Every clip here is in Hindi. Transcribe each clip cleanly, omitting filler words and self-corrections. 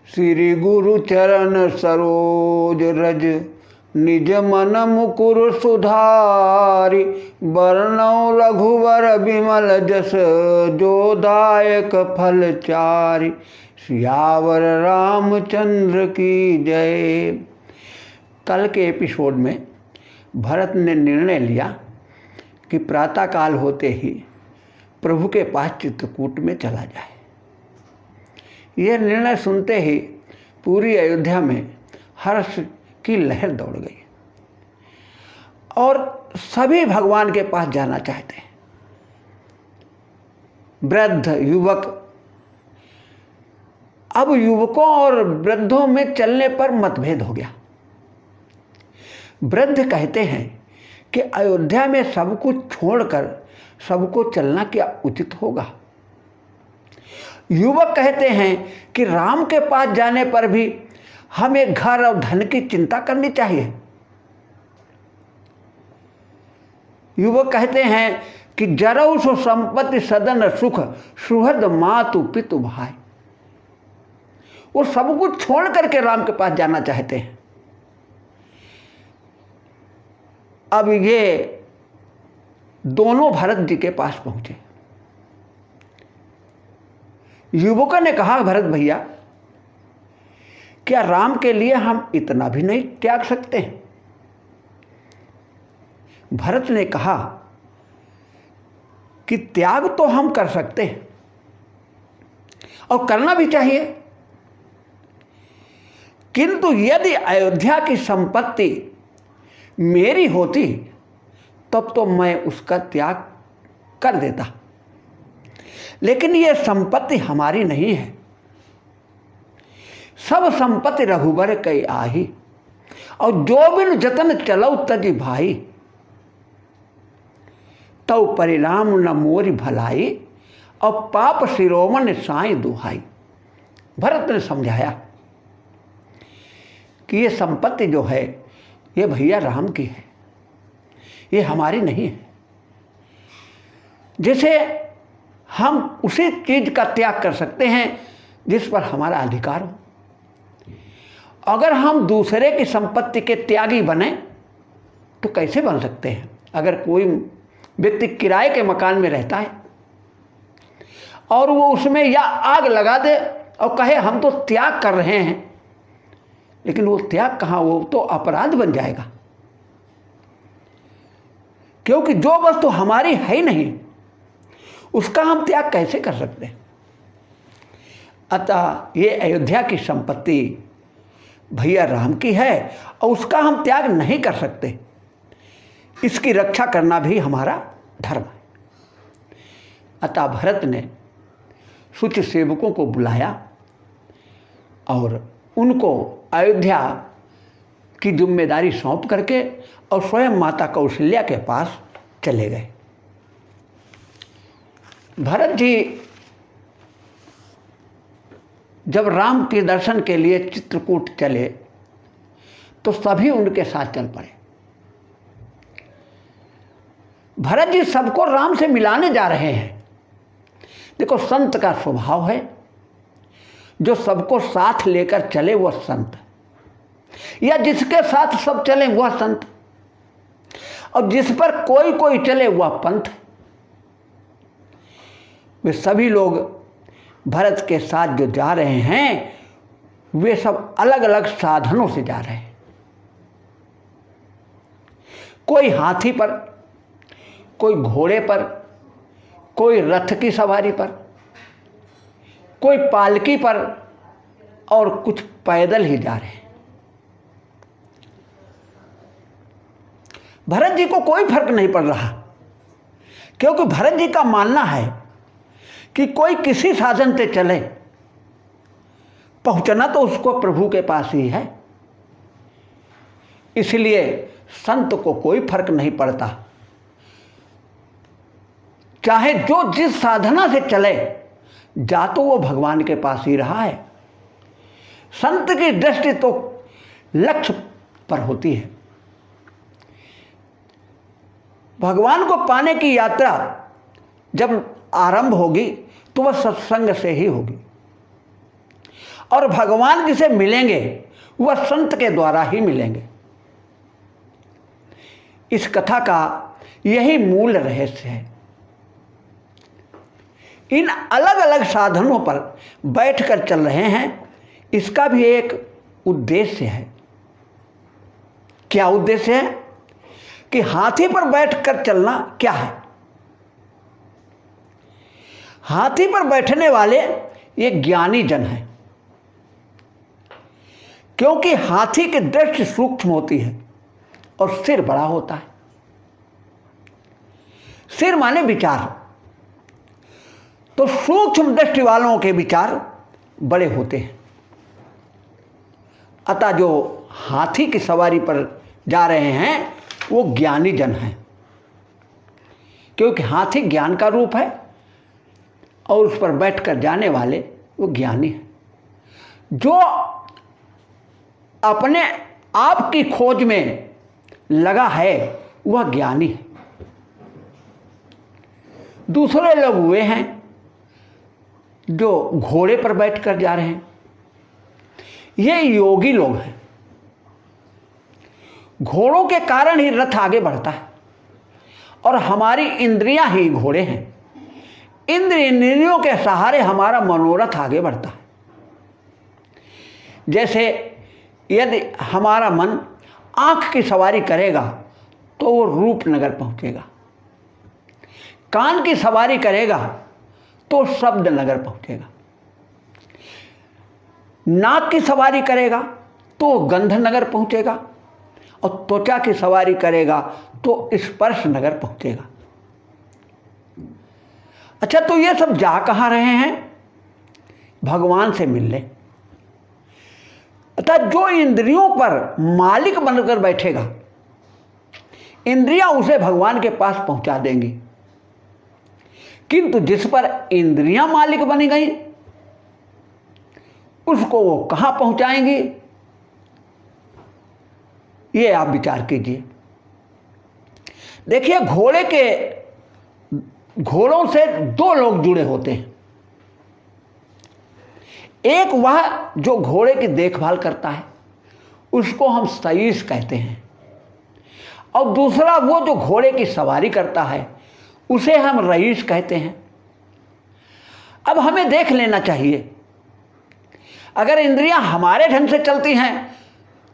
श्री गुरु चरण सरोज रज निज मन मुकुर सुधारि। बरनौ रघुवर विमल जस जो दायक फल चारि। सियावर रामचंद्र की जय। कल के एपिसोड में भरत ने निर्णय लिया कि प्रातःकाल होते ही प्रभु के पास चित्रकूट में चला जाए। यह निर्णय सुनते ही पूरी अयोध्या में हर्ष की लहर दौड़ गई और सभी भगवान के पास जाना चाहते हैं। वृद्ध युवक, अब युवकों और वृद्धों में चलने पर मतभेद हो गया। वृद्ध कहते हैं कि अयोध्या में सब कुछ छोड़कर सबको चलना क्या उचित होगा। युवक कहते हैं कि राम के पास जाने पर भी हमें घर और धन की चिंता करनी चाहिए। युवक कहते हैं कि जरऊ सो संपत्ति सदन सुख सुहृद मातु पितु भाई। वो सब कुछ छोड़ करके राम के पास जाना चाहते हैं। अब ये दोनों भरत जी के पास पहुंचे। युवकों ने कहा, भरत भैया, क्या राम के लिए हम इतना भी नहीं त्याग सकते हैं? भरत ने कहा कि त्याग तो हम कर सकते हैं और करना भी चाहिए, किंतु यदि अयोध्या की संपत्ति मेरी होती तब तो मैं उसका त्याग कर देता, लेकिन यह संपत्ति हमारी नहीं है। सब संपत्ति रघुबर कई आही और जो बिन जतन चलऊ तजी भाई। तौ परिणाम न मोरी भलाई और पाप शिरोमण साई दुहाई। भरत ने समझाया कि ये संपत्ति जो है ये भैया राम की है, ये हमारी नहीं है। जैसे हम उसी चीज का त्याग कर सकते हैं जिस पर हमारा अधिकार हो। अगर हम दूसरे की संपत्ति के त्यागी बने तो कैसे बन सकते हैं? अगर कोई व्यक्ति किराए के मकान में रहता है और वो उसमें या आग लगा दे और कहे हम तो त्याग कर रहे हैं, लेकिन वो त्याग कहाँ, वो तो अपराध बन जाएगा, क्योंकि जो वस्तु हमारी है ही नहीं उसका हम त्याग कैसे कर सकते हैं। अतः ये अयोध्या की संपत्ति भैया राम की है और उसका हम त्याग नहीं कर सकते। इसकी रक्षा करना भी हमारा धर्म है। अतः भरत ने शुच सेवकों को बुलाया और उनको अयोध्या की जिम्मेदारी सौंप करके और स्वयं माता कौशल्या के पास चले गए। भरत जी जब राम के दर्शन के लिए चित्रकूट चले तो सभी उनके साथ चल पड़े। भरत जी सबको राम से मिलाने जा रहे हैं। देखो, संत का स्वभाव है, जो सबको साथ लेकर चले वह संत, या जिसके साथ सब चले वह संत, और जिस पर कोई कोई चले वह पंथ। वे सभी लोग भरत के साथ जो जा रहे हैं वे सब अलग अलग साधनों से जा रहे हैं। कोई हाथी पर, कोई घोड़े पर, कोई रथ की सवारी पर, कोई पालकी पर और कुछ पैदल ही जा रहे हैं। भरत जी को कोई फर्क नहीं पड़ रहा, क्योंकि भरत जी का मानना है कि कोई किसी साधन से चले, पहुंचना तो उसको प्रभु के पास ही है। इसलिए संत को कोई फर्क नहीं पड़ता, चाहे जो जिस साधना से चले, जा तो वो भगवान के पास ही रहा है। संत की दृष्टि तो लक्ष्य पर होती है। भगवान को पाने की यात्रा जब आरंभ होगी तो वह सत्संग से ही होगी। और भगवान जिसे मिलेंगे वह संत के द्वारा ही मिलेंगे। इस कथा का यही मूल रहस्य है। इन अलग अलग साधनों पर बैठकर चल रहे हैं, इसका भी एक उद्देश्य है। क्या उद्देश्य है? कि हाथी पर बैठकर चलना क्या है? हाथी पर बैठने वाले ये ज्ञानी जन हैं, क्योंकि हाथी की दृष्टि सूक्ष्म होती है और सिर बड़ा होता है। सिर माने विचार, तो सूक्ष्म दृष्टि वालों के विचार बड़े होते हैं। अतः जो हाथी की सवारी पर जा रहे हैं वो ज्ञानी जन हैं, क्योंकि हाथी ज्ञान का रूप है और उस पर बैठकर जाने वाले वो ज्ञानी हैं। जो अपने आप की खोज में लगा है वह ज्ञानी है। दूसरे लोग वे हैं जो घोड़े पर बैठकर जा रहे हैं, ये योगी लोग हैं। घोड़ों के कारण ही रथ आगे बढ़ता है और हमारी इंद्रियां ही घोड़े हैं। इंद्रियों के सहारे हमारा मनोरथ आगे बढ़ता है। जैसे यदि हमारा मन आंख की सवारी करेगा तो वो रूपनगर पहुंचेगा, कान की सवारी करेगा तो शब्द नगर पहुंचेगा, नाक की सवारी करेगा तो गंध नगर पहुंचेगा और त्वचा की सवारी करेगा तो स्पर्श नगर पहुंचेगा। अच्छा, तो ये सब जा कहाँ रहे हैं? भगवान से मिलने। अतः जो इंद्रियों पर मालिक बनकर बैठेगा, इंद्रियां उसे भगवान के पास पहुंचा देंगी। किंतु जिस पर इंद्रियां मालिक बनी गई उसको वो कहां पहुंचाएंगी, ये आप विचार कीजिए। देखिए, घोड़ों से दो लोग जुड़े होते हैं। एक वह जो घोड़े की देखभाल करता है, उसको हम सईस कहते हैं, और दूसरा वो जो घोड़े की सवारी करता है, उसे हम रईस कहते हैं। अब हमें देख लेना चाहिए, अगर इंद्रियां हमारे ढंग से चलती हैं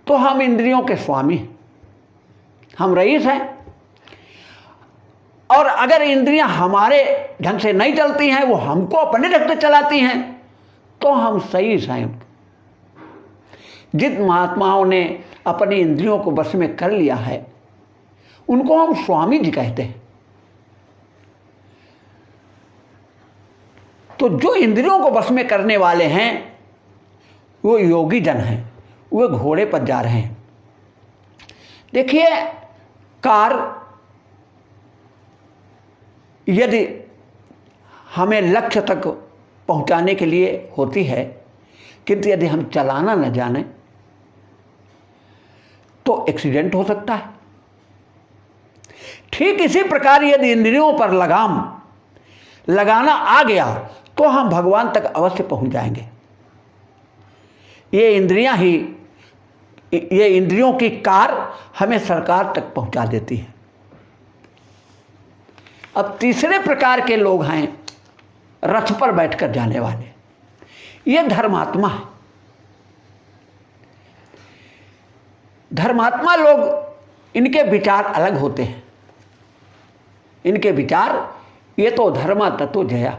तो हम इंद्रियों के स्वामी हैं, हम रईस हैं, और अगर इंद्रियां हमारे ढंग से नहीं चलती हैं, वो हमको अपने ढंग से चलाती हैं, तो हम सईस हैं। जिन महात्माओं ने अपनी इंद्रियों को वश में कर लिया है उनको हम स्वामी जी कहते हैं। तो जो इंद्रियों को वश में करने वाले हैं वो योगी जन हैं, वे घोड़े पर जा रहे हैं। देखिए, कार यदि हमें लक्ष्य तक पहुंचाने के लिए होती है, किंतु यदि हम चलाना न जाने तो एक्सीडेंट हो सकता है। ठीक इसी प्रकार यदि इंद्रियों पर लगाम लगाना आ गया तो हम भगवान तक अवश्य पहुंच जाएंगे। ये इंद्रियों की कार हमें सरकार तक पहुंचा देती है। अब तीसरे प्रकार के लोग हैं रथ पर बैठकर जाने वाले, ये धर्मात्मा है। धर्मात्मा लोग, इनके विचार अलग होते हैं। इनके विचार, ये तो धर्मा तत्व जया,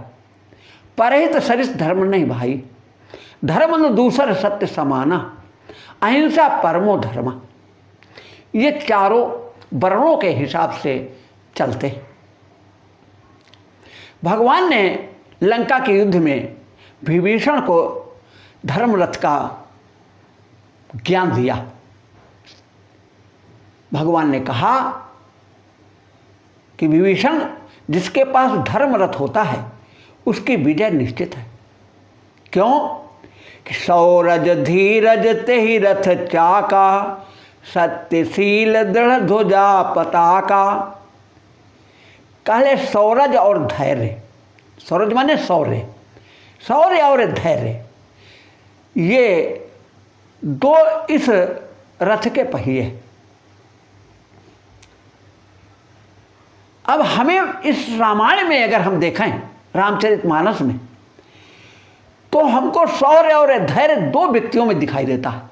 परहित सरिस धर्म नहीं भाई, धर्म न दूसर सत्य समाना, अहिंसा परमो धर्मा। ये चारों वर्णों के हिसाब से चलते हैं। भगवान ने लंका के युद्ध में विभीषण को धर्म रथ का ज्ञान दिया। भगवान ने कहा कि विभीषण, जिसके पास धर्म रथ होता है उसकी विजय निश्चित है। क्यों? कि सौरज धीरज तेहि रथ चाका, सत्यशील दृढ़ ध्वजा पताका। कहले सौरज और धैर्य, सौरज माने शौर्य, शौर्य और धैर्य, ये दो इस रथ के पहिए। अब हमें इस रामायण में अगर हम देखें, रामचरितमानस में, तो हमको शौर्य और धैर्य दो व्यक्तियों में दिखाई देता है।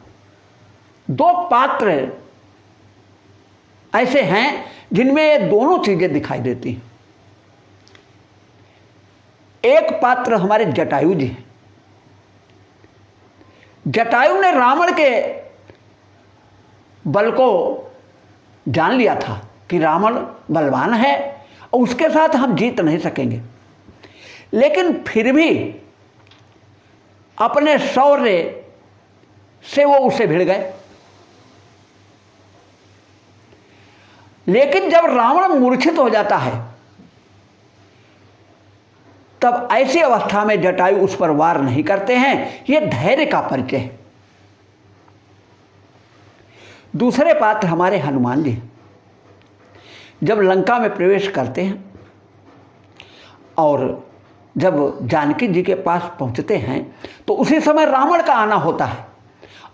दो पात्र ऐसे हैं जिनमें ये दोनों चीजें दिखाई देती हैं। एक पात्र हमारे जटायु जी हैं। जटायु ने रावण के बल को जान लिया था कि रावण बलवान है और उसके साथ हम जीत नहीं सकेंगे, लेकिन फिर भी अपने शौर्य से वो उससे भिड़ गए। लेकिन जब रावण मूर्छित हो जाता है, तब ऐसी अवस्था में जटायु उस पर वार नहीं करते हैं। यह धैर्य का परिचय है। दूसरे पात्र हमारे हनुमान जी जब लंका में प्रवेश करते हैं और जब जानकी जी के पास पहुंचते हैं, तो उसी समय रावण का आना होता है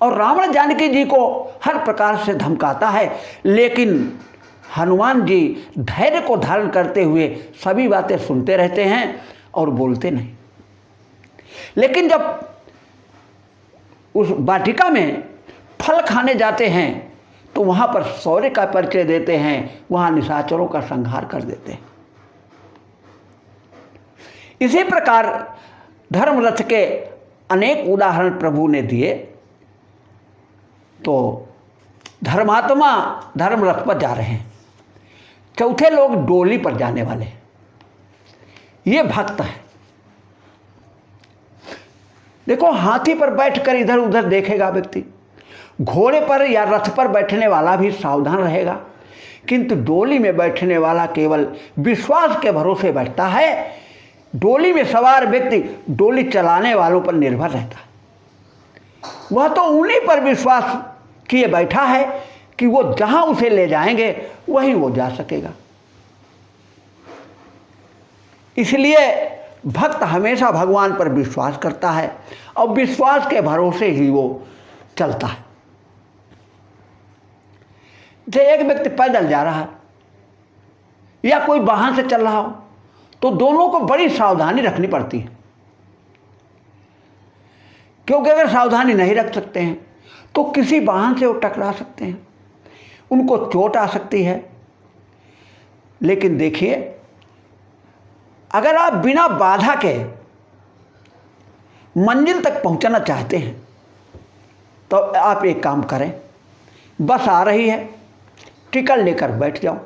और रावण जानकी जी को हर प्रकार से धमकाता है, लेकिन हनुमान जी धैर्य को धारण करते हुए सभी बातें सुनते रहते हैं और बोलते नहीं। लेकिन जब उस वाटिका में फल खाने जाते हैं, तो वहां पर शौर्य का परिचय देते हैं, वहां निशाचरों का संहार कर देते हैं। इसी प्रकार धर्मरथ के अनेक उदाहरण प्रभु ने दिए। तो धर्मात्मा धर्मरथ पर जा रहे हैं, चौथे लोग डोली पर जाने वाले हैं। ये भक्त है। देखो, हाथी पर बैठकर इधर उधर देखेगा व्यक्ति, घोड़े पर या रथ पर बैठने वाला भी सावधान रहेगा, किंतु डोली में बैठने वाला केवल विश्वास के भरोसे बैठता है। डोली में सवार व्यक्ति डोली चलाने वालों पर निर्भर रहता है। वह तो उन्हीं पर विश्वास किए बैठा है कि वो जहां उसे ले जाएंगे वहीं वो जा सकेगा। इसलिए भक्त हमेशा भगवान पर विश्वास करता है और विश्वास के भरोसे ही वो चलता है। जैसे एक व्यक्ति पैदल जा रहा है या कोई वाहन से चल रहा हो, तो दोनों को बड़ी सावधानी रखनी पड़ती है, क्योंकि अगर सावधानी नहीं रख सकते हैं तो किसी वाहन से वो टकरा सकते हैं, उनको चोट आ सकती है। लेकिन देखिए, अगर आप बिना बाधा के मंजिल तक पहुंचना चाहते हैं, तो आप एक काम करें, बस आ रही है, टिकट लेकर बैठ जाओ।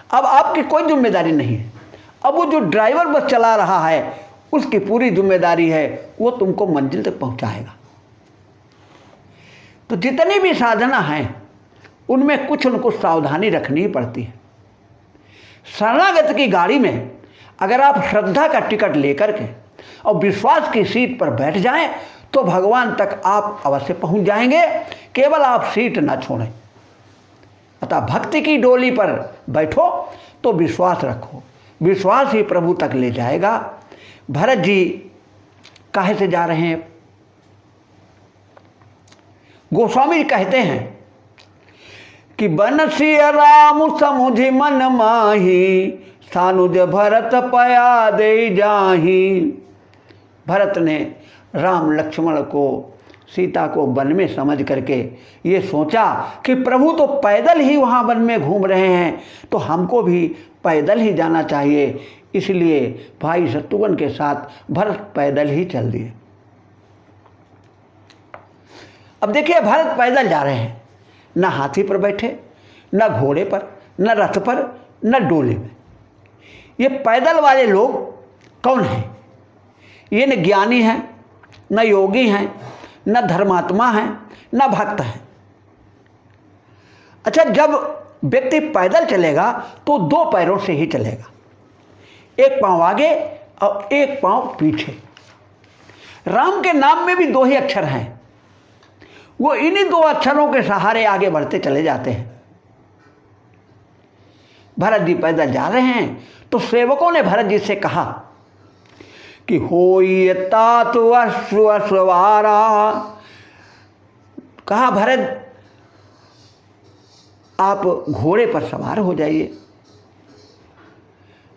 अब आपकी कोई जिम्मेदारी नहीं है। अब वो जो ड्राइवर बस चला रहा है उसकी पूरी जिम्मेदारी है, वो तुमको मंजिल तक पहुंचाएगा। तो जितनी भी साधना हैं उनमें कुछ न कुछ सावधानी रखनी ही पड़ती है। शरणागत की गाड़ी में अगर आप श्रद्धा का टिकट लेकर के और विश्वास की सीट पर बैठ जाएं, तो भगवान तक आप अवश्य पहुंच जाएंगे, केवल आप सीट ना छोड़ें। अतः भक्ति की डोली पर बैठो तो विश्वास रखो, विश्वास ही प्रभु तक ले जाएगा। भरत जी काहे से जा रहे हैं? गोस्वामी जी कहते हैं कि बनसी राम समुझ मन माही, सानुज भरत पया दे जाही। भरत ने राम लक्ष्मण को, सीता को वन में समझ करके ये सोचा कि प्रभु तो पैदल ही वहाँ वन में घूम रहे हैं, तो हमको भी पैदल ही जाना चाहिए। इसलिए भाई शत्रुघ्न के साथ भरत पैदल ही चल दिए। अब देखिए, भरत पैदल जा रहे हैं, न हाथी पर बैठे, न घोड़े पर, न रथ पर, न डोले में। ये पैदल वाले लोग कौन हैं? ये न ज्ञानी हैं, न योगी हैं, न धर्मात्मा हैं, न भक्त हैं। अच्छा, जब व्यक्ति पैदल चलेगा तो दो पैरों से ही चलेगा, एक पांव आगे और एक पांव पीछे। राम के नाम में भी दो ही अक्षर हैं, वो इन्हीं दो अक्षरों के सहारे आगे बढ़ते चले जाते हैं। भरत जी पैदल जा रहे हैं, तो सेवकों ने भरत जी से कहा कि होई तात अश्वसवारा। कहा भरत आप घोड़े पर सवार हो जाइए।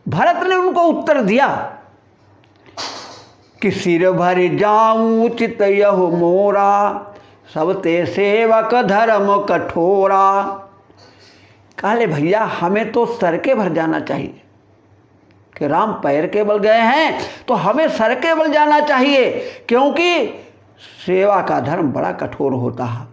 भरत ने उनको उत्तर दिया कि सिर भर जाऊं चित यह मोरा, सब ते सेवक धर्म कठोरा। कहले भैया हमें तो सर के भर जाना चाहिए कि राम पैर के बल गए हैं तो हमें सर के बल जाना चाहिए, क्योंकि सेवा का धर्म बड़ा कठोर होता है।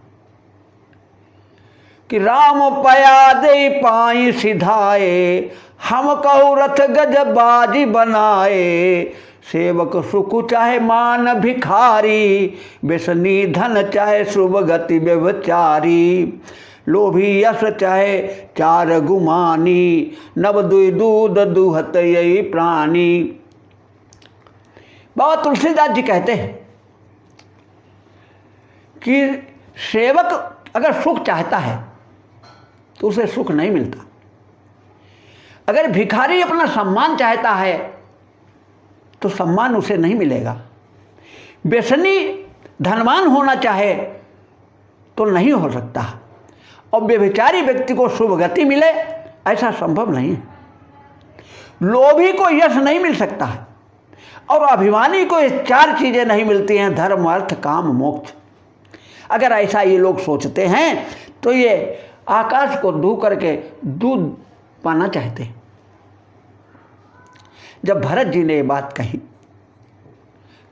कि राम पया दे पाई सिधाए, हम कहु रथ गज बाजी बनाए। सेवक सुख चाहे मान भिखारी, व्यसनी धन चाहे शुभ गति व्यभिचारी। लोभी यश चाहे चार गुमानी, नव दुई दूध दुहत यही प्राणी। बाबा तुलसीदास जी कहते हैं कि सेवक अगर सुख चाहता है तो उसे सुख नहीं मिलता। अगर भिखारी अपना सम्मान चाहता है तो सम्मान उसे नहीं मिलेगा। व्यसनी धनवान होना चाहे तो नहीं हो सकता, और व्यभिचारी व्यक्ति को शुभ गति मिले ऐसा संभव नहीं है। लोभी को यश नहीं मिल सकता है, और अभिमानी को ये चार चीजें नहीं मिलती हैं, धर्म अर्थ काम मोक्ष। अगर ऐसा ये लोग सोचते हैं तो ये आकाश को धू करके दूध पाना चाहते हैं। जब भरत जी ने ये बात कही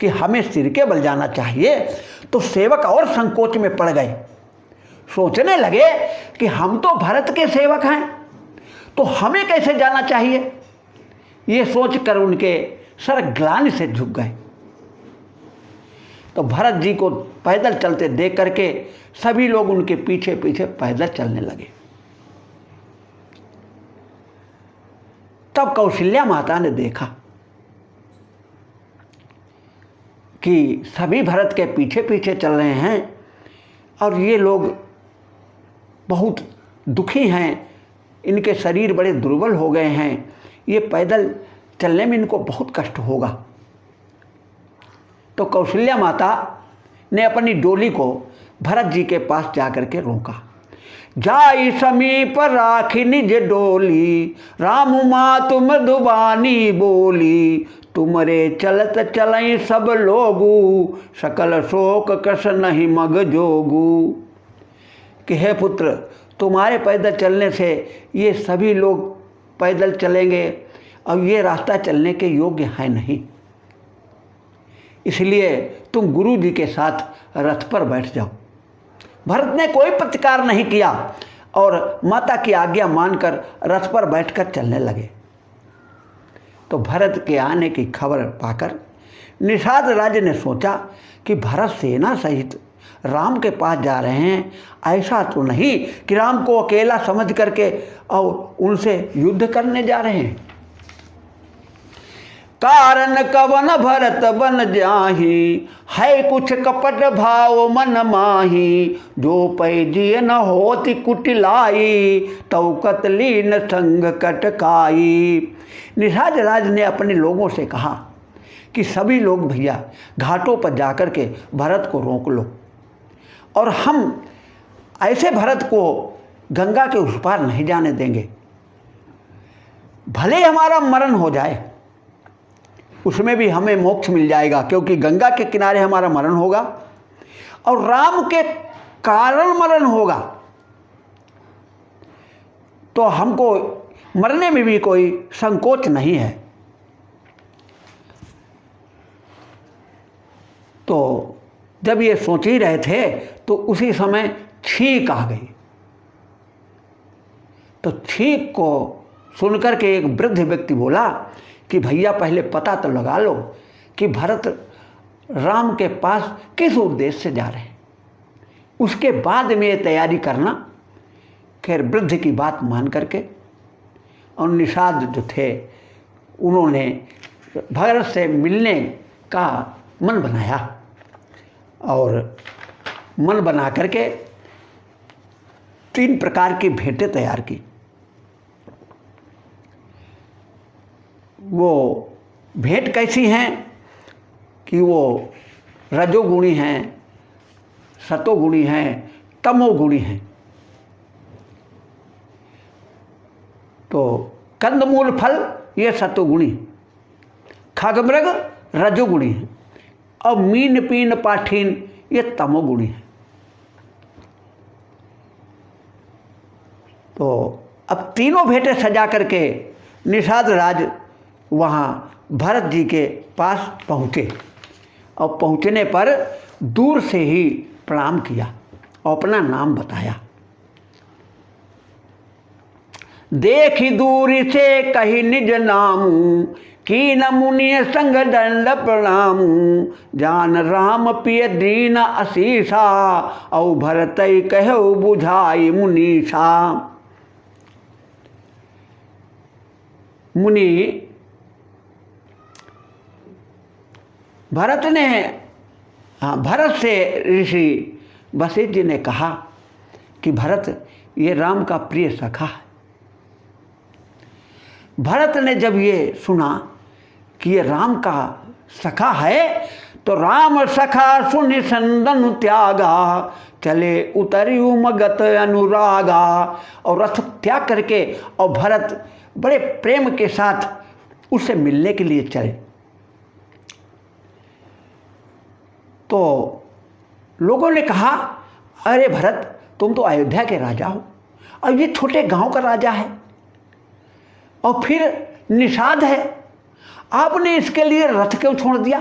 कि हमें सिर के बल जाना चाहिए, तो सेवक और संकोच में पड़ गए। सोचने लगे कि हम तो भरत के सेवक हैं, तो हमें कैसे जाना चाहिए। ये सोचकर उनके सर ग्लानि से झुक गए। तो भरत जी को पैदल चलते देख करके सभी लोग उनके पीछे पीछे पैदल चलने लगे। तब कौशल्या माता ने देखा कि सभी भरत के पीछे पीछे चल रहे हैं और ये लोग बहुत दुखी हैं, इनके शरीर बड़े दुर्बल हो गए हैं, ये पैदल चलने में इनको बहुत कष्ट होगा। तो कौशल्या माता ने अपनी डोली को भरत जी के पास जाकर के रोका। जाई समीप राखी निज डोली, राम मातु मधुबानी बोली। तुमरे चलत चलई सब लोगू, सकल शोक कस नहीं मग जोगू। कि हे पुत्र, तुम्हारे पैदल चलने से ये सभी लोग पैदल चलेंगे और ये रास्ता चलने के योग्य है नहीं, इसलिए तुम गुरु जी के साथ रथ पर बैठ जाओ। भरत ने कोई प्रतिकार नहीं किया और माता की आज्ञा मानकर रथ पर बैठकर चलने लगे। तो भरत के आने की खबर पाकर निषाद राज ने सोचा कि भरत सेना सहित राम के पास जा रहे हैं, ऐसा तो नहीं कि राम को अकेला समझ करके और उनसे युद्ध करने जा रहे हैं। कारण कवन भरत बन जाही, है कुछ कपट भाव मन माही। जो पैजिय न होती कुटिलाई, तौ कतलीन संग कटकाई। निषाद राज ने अपने लोगों से कहा कि सभी लोग भैया घाटों पर जाकर के भरत को रोक लो, और हम ऐसे भरत को गंगा के उस पार नहीं जाने देंगे। भले हमारा मरण हो जाए, उसमें भी हमें मोक्ष मिल जाएगा, क्योंकि गंगा के किनारे हमारा मरण होगा और राम के कारण मरण होगा, तो हमको मरने में भी कोई संकोच नहीं है। तो जब ये सोच ही रहे थे तो उसी समय छींक आ गई। तो छींक को सुनकर के एक वृद्ध व्यक्ति बोला कि भैया पहले पता तो लगा लो कि भरत राम के पास किस उद्देश्य से जा रहे हैं, उसके बाद में ये तैयारी करना। खैर वृद्ध की बात मान करके और निषाद जो थे उन्होंने भरत से मिलने का मन बनाया, और मन बना करके 3 प्रकार की भेंटें तैयार की। वो भेंट कैसी हैं कि वो रजोगुणी हैं, सतोगुणी हैं, तमोगुणी हैं। तो कंदमूल फल ये सतोगुणी, खगमृग रजोगुणी है, और मीन पीन पाठीन ये तमोगुणी है। तो अब तीनों भेंटें सजा करके निषाद राज वहाँ भरत जी के पास पहुँचे, और पहुँचने पर दूर से ही प्रणाम किया और अपना नाम बताया। देखी दूरी से कही निज नामू, कीन मुनि संग दंड प्रणामू। जान राम पिय दीन असीसा, औ भरत कहो बुझाई मुनीसा। मुनि भरत ने, भरत से ऋषि वशिष्ठ जी ने कहा कि भरत ये राम का प्रिय सखा है। भरत ने जब ये सुना कि ये राम का सखा है, तो राम सखा सुनि संदन त्यागा, चले उतरियु मगत अनुरागा। और रथ त्याग करके और भरत बड़े प्रेम के साथ उससे मिलने के लिए चले। तो लोगों ने कहा, अरे भरत तुम तो अयोध्या के राजा हो, और ये छोटे गांव का राजा है, और फिर निषाद है, आपने इसके लिए रथ क्यों छोड़ दिया?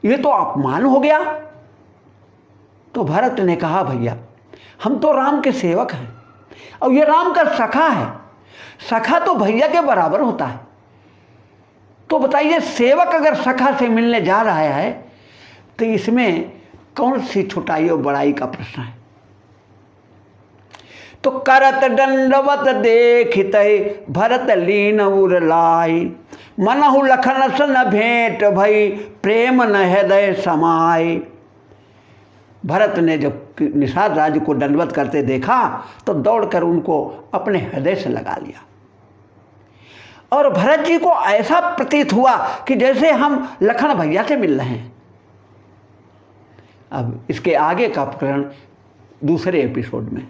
ये तो अपमान हो गया। तो भरत ने कहा, भैया हम तो राम के सेवक हैं, और ये राम का सखा है। सखा तो भैया के बराबर होता है। तो बताइए, सेवक अगर सखा से मिलने जा रहा है तो इसमें कौन सी छोटाई और बड़ाई का प्रश्न है? तो करत दंडवत देखित भरत लीन उर लाई, मनहु लखन सन भेंट भई प्रेम न हृदय समाय। भरत ने जब निषाद राज को दंडवत करते देखा तो दौड़कर उनको अपने हृदय से लगा लिया, और भरत जी को ऐसा प्रतीत हुआ कि जैसे हम लखन भैया से मिल रहे हैं। अब इसके आगे का प्रकरण दूसरे एपिसोड में।